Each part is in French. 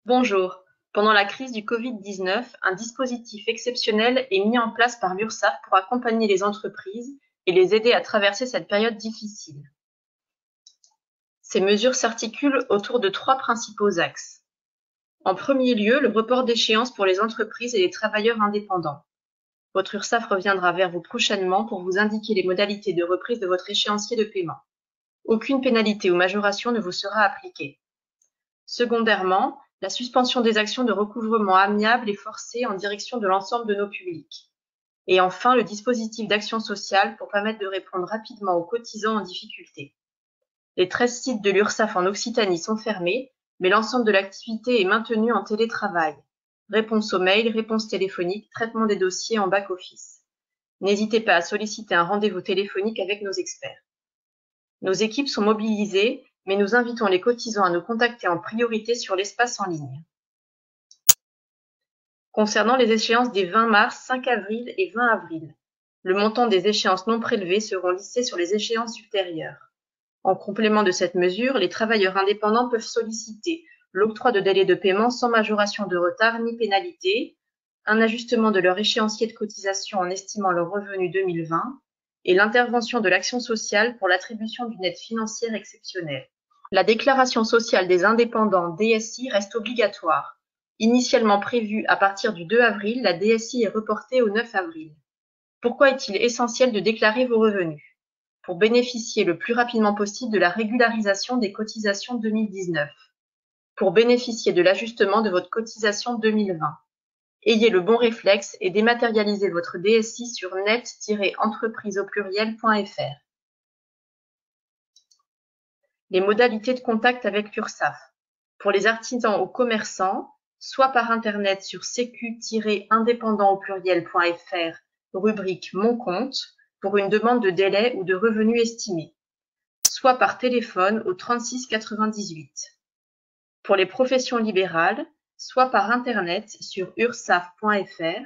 Bonjour. Pendant la crise du Covid-19, un dispositif exceptionnel est mis en place par l'URSSAF pour accompagner les entreprises et les aider à traverser cette période difficile. Ces mesures s'articulent autour de trois principaux axes. En premier lieu, le report d'échéance pour les entreprises et les travailleurs indépendants. Votre URSSAF reviendra vers vous prochainement pour vous indiquer les modalités de reprise de votre échéancier de paiement. Aucune pénalité ou majoration ne vous sera appliquée. Secondairement, la suspension des actions de recouvrement amiable et forcé en direction de l'ensemble de nos publics. Et enfin, le dispositif d'action sociale pour permettre de répondre rapidement aux cotisants en difficulté. Les 13 sites de l'URSSAF en Occitanie sont fermés, mais l'ensemble de l'activité est maintenu en télétravail. Réponse aux mails, réponse téléphonique, traitement des dossiers en back-office. N'hésitez pas à solliciter un rendez-vous téléphonique avec nos experts. Nos équipes sont mobilisées, mais nous invitons les cotisants à nous contacter en priorité sur l'espace en ligne. Concernant les échéances des 20 mars, 5 avril et 20 avril, le montant des échéances non prélevées seront lissés sur les échéances ultérieures. En complément de cette mesure, les travailleurs indépendants peuvent solliciter l'octroi de délai de paiement sans majoration de retard ni pénalité, un ajustement de leur échéancier de cotisation en estimant leur revenu 2020 et l'intervention de l'action sociale pour l'attribution d'une aide financière exceptionnelle. La déclaration sociale des indépendants DSI reste obligatoire. Initialement prévue à partir du 2 avril, la DSI est reportée au 9 avril. Pourquoi est-il essentiel de déclarer vos revenus? Pour bénéficier le plus rapidement possible de la régularisation des cotisations 2019. Pour bénéficier de l'ajustement de votre cotisation 2020. Ayez le bon réflexe et dématérialisez votre DSI sur net-entreprise.fr. Les modalités de contact avec l'URSSAF. Pour les artisans ou commerçants, soit par internet sur sécu-indépendant.fr, rubrique Mon compte, pour une demande de délai ou de revenu estimé, soit par téléphone au 36 98. Pour les professions libérales, soit par internet sur ursaf.fr,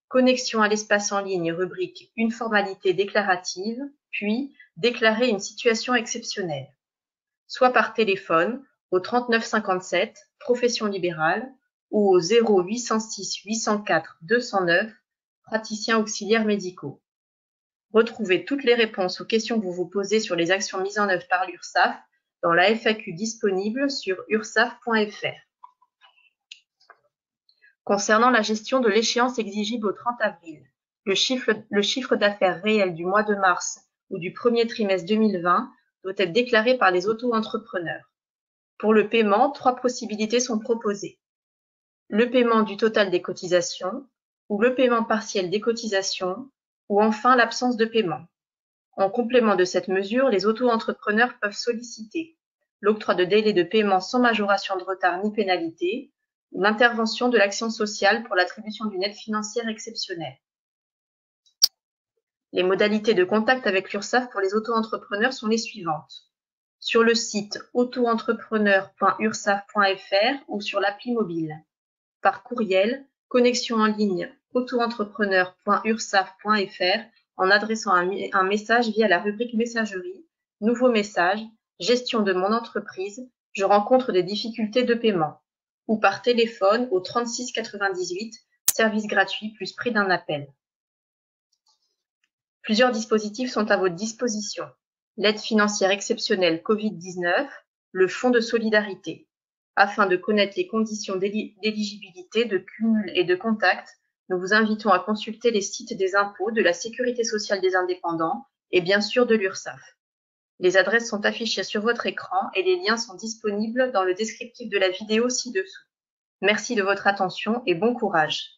connexion à l'espace en ligne, rubrique Une formalité déclarative, puis déclarer une situation exceptionnelle, soit par téléphone au 39 57, profession libérale, ou au 0806 804 209, praticiens auxiliaires médicaux. Retrouvez toutes les réponses aux questions que vous vous posez sur les actions mises en œuvre par l'URSSAF dans la FAQ disponible sur ursaf.fr. Concernant la gestion de l'échéance exigible au 30 avril, le chiffre d'affaires réel du mois de mars ou du premier trimestre 2020 doit être déclaré par les auto-entrepreneurs. Pour le paiement, trois possibilités sont proposées. Le paiement du total des cotisations, ou le paiement partiel des cotisations, ou enfin l'absence de paiement. En complément de cette mesure, les auto-entrepreneurs peuvent solliciter l'octroi de délai de paiement sans majoration de retard ni pénalité, ou l'intervention de l'action sociale pour l'attribution d'une aide financière exceptionnelle. Les modalités de contact avec l'URSSAF pour les auto-entrepreneurs sont les suivantes. Sur le site autoentrepreneur.ursaf.fr ou sur l'appli mobile. Par courriel, connexion en ligne autoentrepreneur.ursaf.fr en adressant un message via la rubrique messagerie, nouveau message, gestion de mon entreprise, je rencontre des difficultés de paiement, ou par téléphone au 36 98, service gratuit plus prix d'un appel. Plusieurs dispositifs sont à votre disposition. L'aide financière exceptionnelle Covid-19, le fonds de solidarité. Afin de connaître les conditions d'éligibilité, de cumul et de contact, nous vous invitons à consulter les sites des impôts, de la Sécurité sociale des indépendants et bien sûr de l'URSSAF. Les adresses sont affichées sur votre écran et les liens sont disponibles dans le descriptif de la vidéo ci-dessous. Merci de votre attention et bon courage.